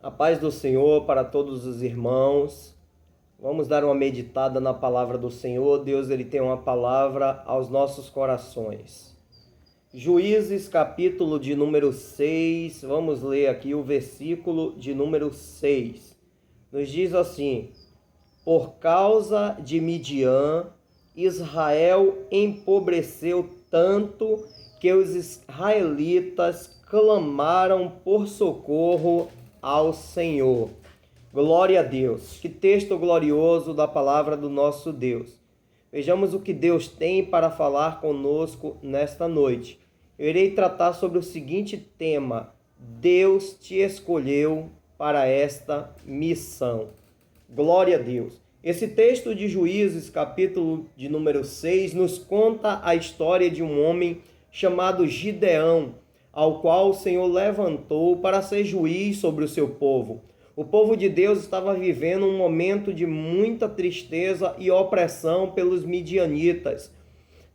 A paz do Senhor para todos os irmãos. Vamos dar uma meditada na palavra do Senhor. Deus, ele tem uma palavra aos nossos corações. Juízes, capítulo de número 6. Vamos ler aqui o versículo de número 6. Nos diz assim: por causa de Midian, Israel empobreceu tanto que os israelitas clamaram por socorro ao Senhor. Glória a Deus. Que texto glorioso da palavra do nosso Deus. Vejamos o que Deus tem para falar conosco nesta noite. Eu irei tratar sobre o seguinte tema: Deus te escolheu para esta missão. Glória a Deus. Esse texto de Juízes, capítulo de número 6, nos conta a história de um homem chamado Gideão, ao qual o Senhor levantou para ser juiz sobre o seu povo. O povo de Deus estava vivendo um momento de muita tristeza e opressão pelos midianitas.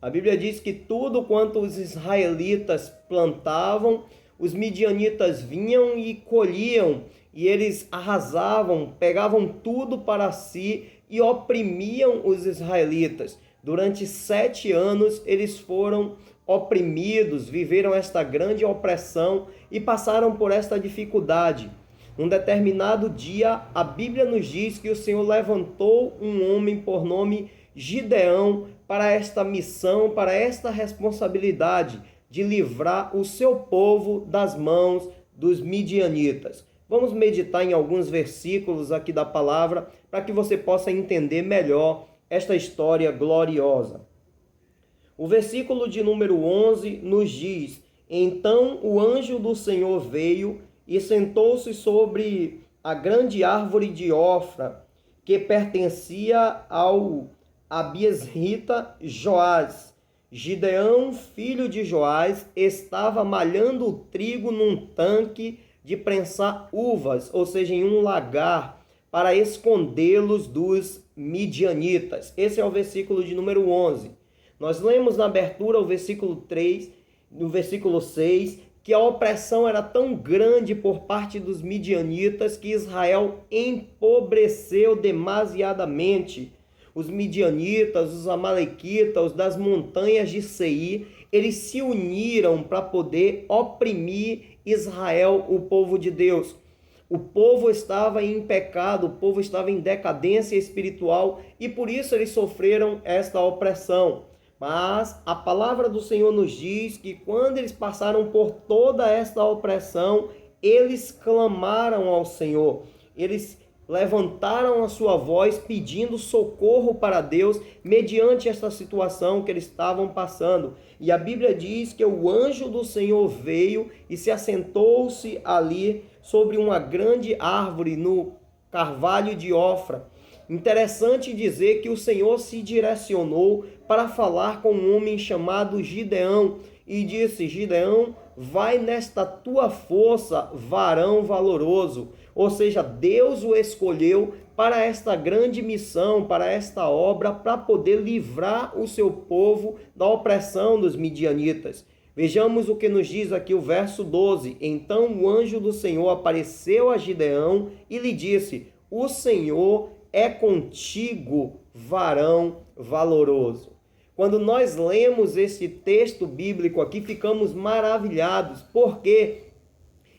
A Bíblia diz que tudo quanto os israelitas plantavam, os midianitas vinham e colhiam, e eles arrasavam, pegavam tudo para si e oprimiam os israelitas. Durante 7 anos eles foram oprimidos, viveram esta grande opressão e passaram por esta dificuldade. Num determinado dia, a Bíblia nos diz que o Senhor levantou um homem por nome Gideão para esta missão, para esta responsabilidade de livrar o seu povo das mãos dos midianitas. Vamos meditar em alguns versículos aqui da palavra para que você possa entender melhor esta história gloriosa. O versículo de número 11 nos diz: então o anjo do Senhor veio e sentou-se sobre a grande árvore de Ofra, que pertencia ao abiesrita Joás. Gideão, filho de Joás, estava malhando o trigo num tanque de prensar uvas, ou seja, em um lagar, para escondê-los dos midianitas. Esse é o versículo de número 11. Nós lemos na abertura o versículo 3, no versículo 6, que a opressão era tão grande por parte dos midianitas que Israel empobreceu demasiadamente. Os midianitas, os amalequitas, os das montanhas de Seir, eles se uniram para poder oprimir Israel, o povo de Deus. O povo estava em pecado, o povo estava em decadência espiritual e por isso eles sofreram esta opressão. Mas a palavra do Senhor nos diz que quando eles passaram por toda esta opressão, eles clamaram ao Senhor. Eles levantaram a sua voz pedindo socorro para Deus mediante esta situação que eles estavam passando. E a Bíblia diz que o anjo do Senhor veio e se assentou-se ali sobre uma grande árvore no carvalho de Ofra. Interessante dizer que o Senhor se direcionou para falar com um homem chamado Gideão e disse: Gideão, vai nesta tua força, varão valoroso. Ou seja, Deus o escolheu para esta grande missão, para esta obra, para poder livrar o seu povo da opressão dos midianitas. Vejamos o que nos diz aqui o verso 12. Então o anjo do Senhor apareceu a Gideão e lhe disse: o Senhor é contigo, varão valoroso. Quando nós lemos esse texto bíblico aqui, ficamos maravilhados, porque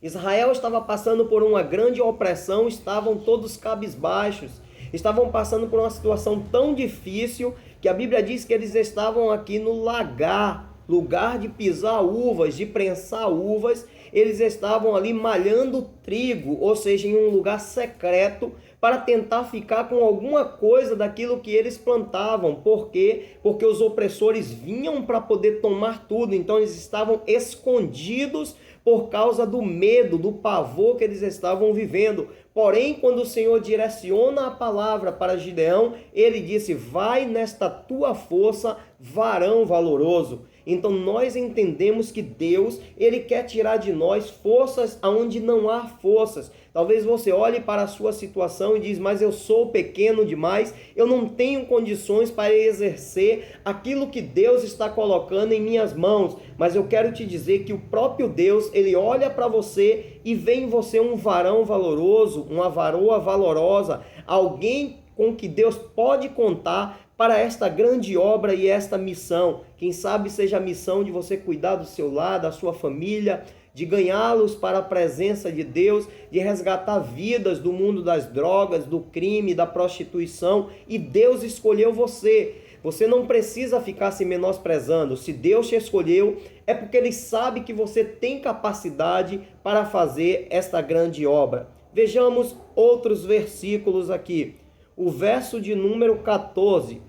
Israel estava passando por uma grande opressão, estavam todos cabisbaixos, estavam passando por uma situação tão difícil que a Bíblia diz que eles estavam aqui no lagar, lugar de pisar uvas, de prensar uvas. Eles estavam ali malhando trigo, ou seja, em um lugar secreto, para tentar ficar com alguma coisa daquilo que eles plantavam. Por quê? Porque os opressores vinham para poder tomar tudo, então eles estavam escondidos por causa do medo, do pavor que eles estavam vivendo. Porém, quando o Senhor direciona a palavra para Gideão, ele disse: vai nesta tua força, varão valoroso. Então nós entendemos que Deus, ele quer tirar de nós forças aonde não há forças. Talvez você olhe para a sua situação e diz, mas eu sou pequeno demais, eu não tenho condições para exercer aquilo que Deus está colocando em minhas mãos. Mas eu quero te dizer que o próprio Deus, ele olha para você e vê em você um varão valoroso, uma varoa valorosa, alguém com que Deus pode contar para esta grande obra e esta missão. Quem sabe seja a missão de você cuidar do seu lar, da sua família, de ganhá-los para a presença de Deus, de resgatar vidas do mundo das drogas, do crime, da prostituição, e Deus escolheu você. Você não precisa ficar se menosprezando. Se Deus te escolheu, é porque Ele sabe que você tem capacidade para fazer esta grande obra. Vejamos outros versículos aqui. O verso de número 14.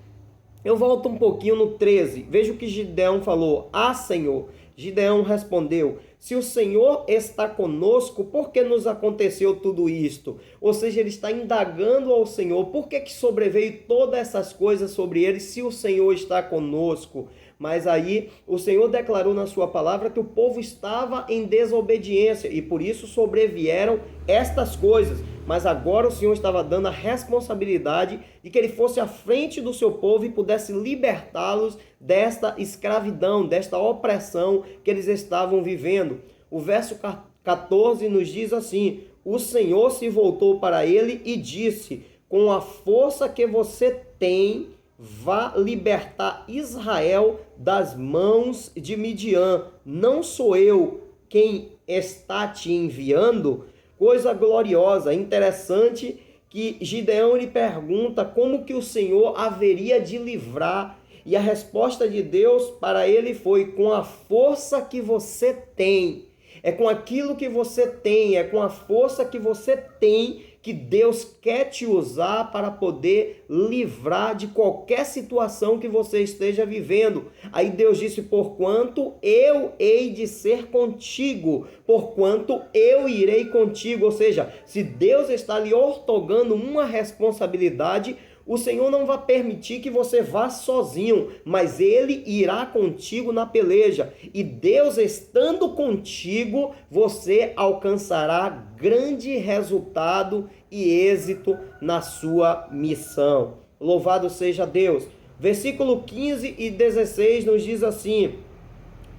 Eu volto um pouquinho no 13. Veja o que Gideão falou. Ah, Senhor. Gideão respondeu, se o Senhor está conosco, por que nos aconteceu tudo isto? Ou seja, ele está indagando ao Senhor, por que sobreveio todas essas coisas sobre ele, se o Senhor está conosco? Mas aí o Senhor declarou na sua palavra que o povo estava em desobediência e por isso sobrevieram estas coisas. Mas agora o Senhor estava dando a responsabilidade de que ele fosse à frente do seu povo e pudesse libertá-los desta escravidão, desta opressão que eles estavam vivendo. O verso 14 nos diz assim, o Senhor se voltou para ele e disse, com a força que você tem, vá libertar Israel das mãos de Midian. Não sou eu quem está te enviando? Coisa gloriosa, interessante que Gideão lhe pergunta como que o Senhor haveria de livrar. E a resposta de Deus para ele foi, com a força que você tem. É com aquilo que você tem, é com a força que você tem que Deus quer te usar para poder livrar de qualquer situação que você esteja vivendo. Aí Deus disse, porquanto eu hei de ser contigo, porquanto eu irei contigo. Ou seja, se Deus está lhe outorgando uma responsabilidade, o Senhor não vai permitir que você vá sozinho, mas Ele irá contigo na peleja. E Deus estando contigo, você alcançará grande resultado e êxito na sua missão. Louvado seja Deus. Versículo 15 e 16 nos diz assim,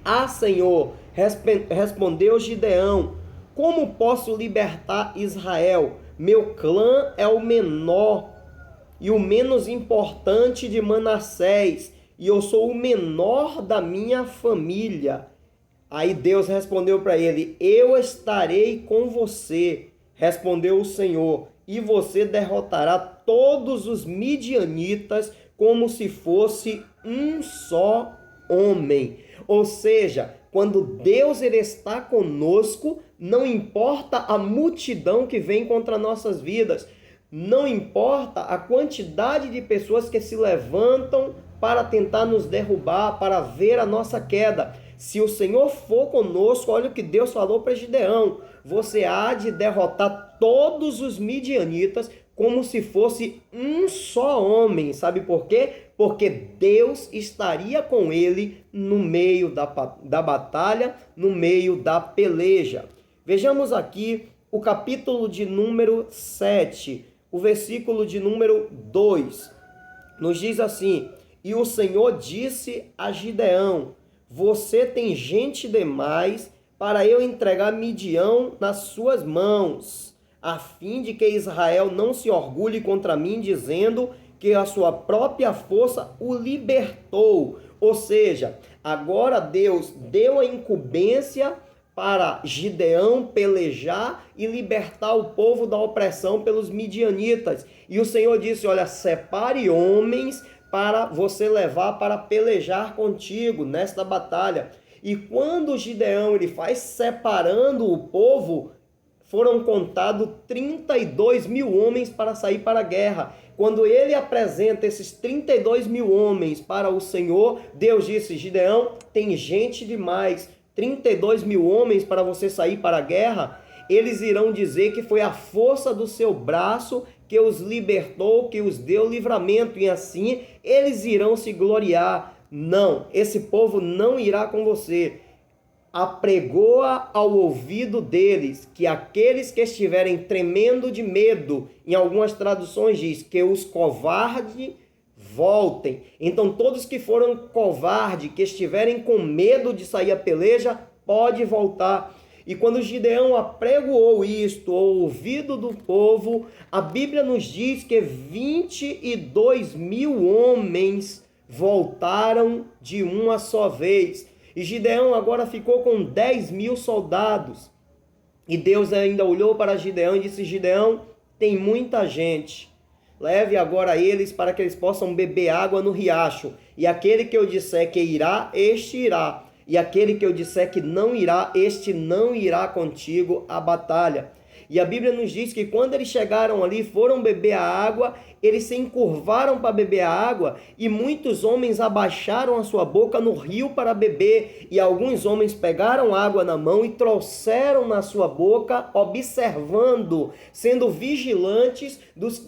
ah, Senhor, respondeu Gideão, como posso libertar Israel? Meu clã é o menor e o menos importante de Manassés, e eu sou o menor da minha família. Aí Deus respondeu para ele, eu estarei com você, respondeu o Senhor, e você derrotará todos os midianitas como se fosse um só homem. Ou seja, quando Deus ele está conosco, não importa a multidão que vem contra nossas vidas, não importa a quantidade de pessoas que se levantam para tentar nos derrubar, para ver a nossa queda. Se o Senhor for conosco, olha o que Deus falou para Gideão, você há de derrotar todos os midianitas como se fosse um só homem. Sabe por quê? Porque Deus estaria com ele no meio da batalha, no meio da peleja. Vejamos aqui o capítulo de número 7, o versículo de número 2. Nos diz assim, e o Senhor disse a Gideão, você tem gente demais para eu entregar Midian nas suas mãos, a fim de que Israel não se orgulhe contra mim, dizendo que a sua própria força o libertou. Ou seja, agora Deus deu a incumbência para Gideão pelejar e libertar o povo da opressão pelos midianitas. E o Senhor disse, olha, separe homens para você levar para pelejar contigo nesta batalha. E quando Gideão ele faz separando o povo, foram contados 32 mil homens para sair para a guerra. Quando ele apresenta esses 32 mil homens para o Senhor, Deus disse, Gideão, tem gente demais, 32 mil homens para você sair para a guerra, eles irão dizer que foi a força do seu braço que os libertou, que os deu livramento, e assim eles irão se gloriar. Não, esse povo não irá com você. Apregoa ao ouvido deles que aqueles que estiverem tremendo de medo, em algumas traduções diz que os covardes voltem. Então todos que foram covardes, que estiverem com medo de sair a peleja, pode voltar. E quando Gideão apregoou isto ao ouvido do povo, a Bíblia nos diz que 22.000 homens voltaram de uma só vez. E Gideão agora ficou com 10.000 soldados. E Deus ainda olhou para Gideão e disse: Gideão, tem muita gente. Leve agora eles para que eles possam beber água no riacho. E aquele que eu disser que irá, este irá. E aquele que eu disser que não irá, este não irá contigo à batalha. E a Bíblia nos diz que quando eles chegaram ali, foram beber a água, eles se encurvaram para beber a água, e muitos homens abaixaram a sua boca no rio para beber, e alguns homens pegaram água na mão e trouxeram na sua boca, observando, sendo vigilantes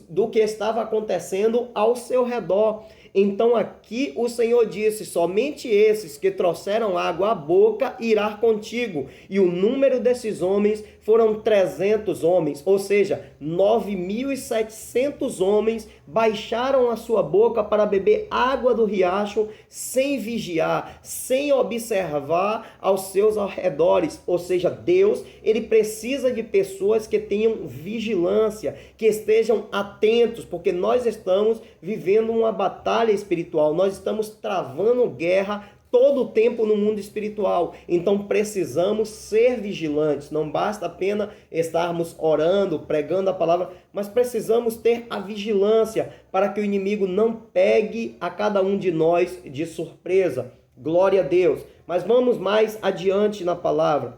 do que estava acontecendo ao seu redor. Então aqui o Senhor disse: somente esses que trouxeram água à boca irá contigo. E o número desses homens foram 300 homens, ou seja, 9.700 homens baixaram a sua boca para beber água do riacho sem vigiar, sem observar aos seus arredores. Ou seja, Deus, ele precisa de pessoas que tenham vigilância, que estejam atentos, porque nós estamos vivendo uma batalha espiritual, nós estamos travando guerra todo o tempo no mundo espiritual. Então precisamos ser vigilantes. Não basta apenas estarmos orando, pregando a palavra, mas precisamos ter a vigilância para que o inimigo não pegue a cada um de nós de surpresa. Glória a Deus. Mas vamos mais adiante na palavra.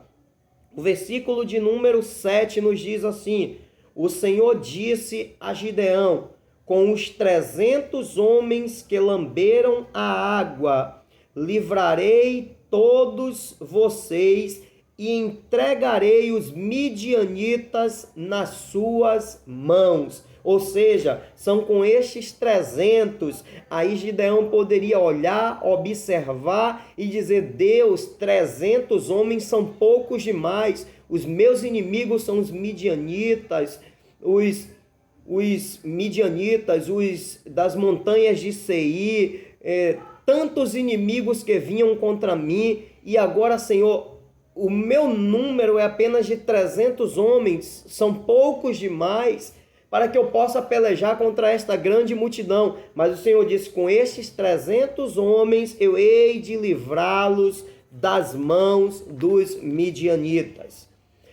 O versículo de número 7 nos diz assim: o Senhor disse a Gideão: com os 300 homens que lamberam a água, livrarei todos vocês e entregarei os midianitas nas suas mãos. Ou seja, são com estes 300. Aí Gideão poderia olhar, observar e dizer: Deus, 300 homens são poucos demais. Os meus inimigos são os midianitas, os midianitas, os das montanhas de Seir, tantos inimigos que vinham contra mim, e agora, Senhor, o meu número é apenas de 300 homens, são poucos demais para que eu possa pelejar contra esta grande multidão. Mas o Senhor disse: com estes 300 homens eu hei de livrá-los das mãos dos midianitas.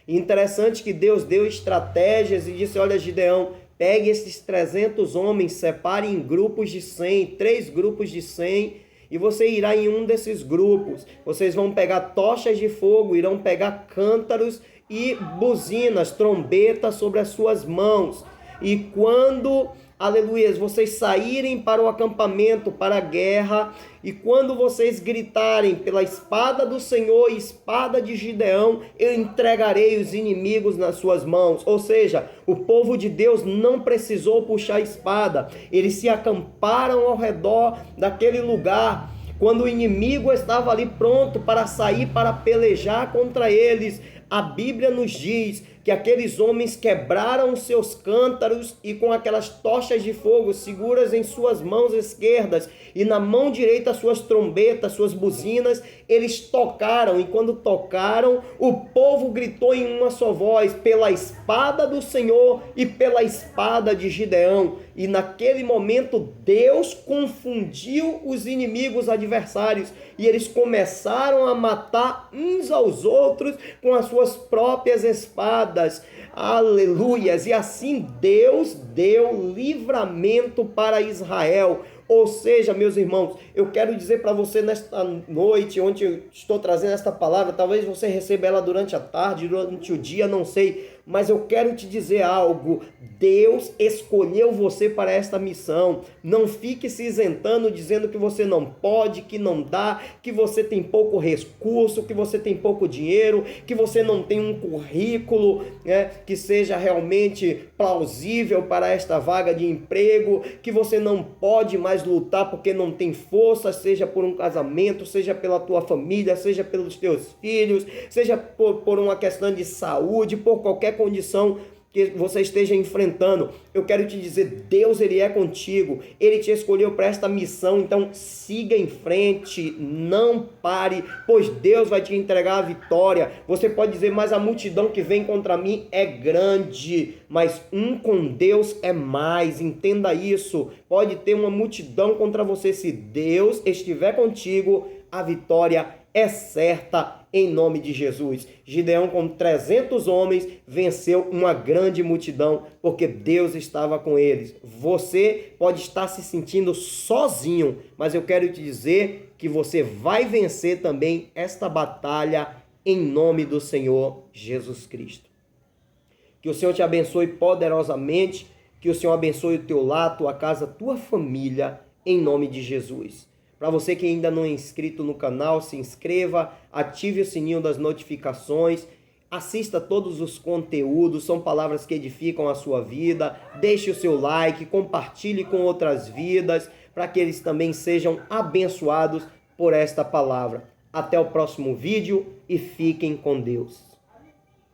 Interessante que Deus deu estratégias e disse: olha, Gideão, pegue esses 300 homens, separe em grupos de 100, 3 grupos de 100, e você irá em um desses grupos. Vocês vão pegar tochas de fogo, irão pegar cântaros e buzinas, trombetas sobre as suas mãos. E quando, aleluia, vocês saírem para o acampamento, para a guerra, e quando vocês gritarem pela espada do Senhor e espada de Gideão, eu entregarei os inimigos nas suas mãos. Ou seja, o povo de Deus não precisou puxar a espada, eles se acamparam ao redor daquele lugar. Quando o inimigo estava ali pronto para sair, para pelejar contra eles, a Bíblia nos diz que aqueles homens quebraram seus cântaros e com aquelas tochas de fogo seguras em suas mãos esquerdas e na mão direita suas trombetas, suas buzinas, eles tocaram, e quando tocaram, o povo gritou em uma só voz: pela espada do Senhor e pela espada de Gideão. E naquele momento Deus confundiu os inimigos adversários e eles começaram a matar uns aos outros com as suas próprias espadas. Aleluias! E assim Deus deu livramento para Israel. Ou seja, meus irmãos, eu quero dizer para você nesta noite, onde eu estou trazendo esta palavra, talvez você receba ela durante a tarde, durante o dia, não sei, mas eu quero te dizer algo. Deus escolheu você para esta missão. Não fique se isentando, dizendo que você não pode, que não dá, que você tem pouco recurso, que você tem pouco dinheiro, que você não tem um currículo, né, que seja realmente plausível para esta vaga de emprego, que você não pode mais lutar porque não tem força, seja por um casamento, seja pela tua família, seja pelos teus filhos, seja por uma questão de saúde, por qualquer condição que você esteja enfrentando. Eu quero te dizer, Deus, Ele é contigo, Ele te escolheu para esta missão, então siga em frente, não pare, pois Deus vai te entregar a vitória. Você pode dizer, mas a multidão que vem contra mim é grande, mas um com Deus é mais, entenda isso. Pode ter uma multidão contra você, se Deus estiver contigo, a vitória é certa em nome de Jesus. Gideão, com 300 homens, venceu uma grande multidão, porque Deus estava com eles. Você pode estar se sentindo sozinho, mas eu quero te dizer que você vai vencer também esta batalha em nome do Senhor Jesus Cristo. Que o Senhor te abençoe poderosamente, que o Senhor abençoe o teu lar, tua casa, tua família, em nome de Jesus. Para você que ainda não é inscrito no canal, se inscreva, ative o sininho das notificações, assista todos os conteúdos, são palavras que edificam a sua vida, deixe o seu like, compartilhe com outras vidas, para que eles também sejam abençoados por esta palavra. Até o próximo vídeo e fiquem com Deus.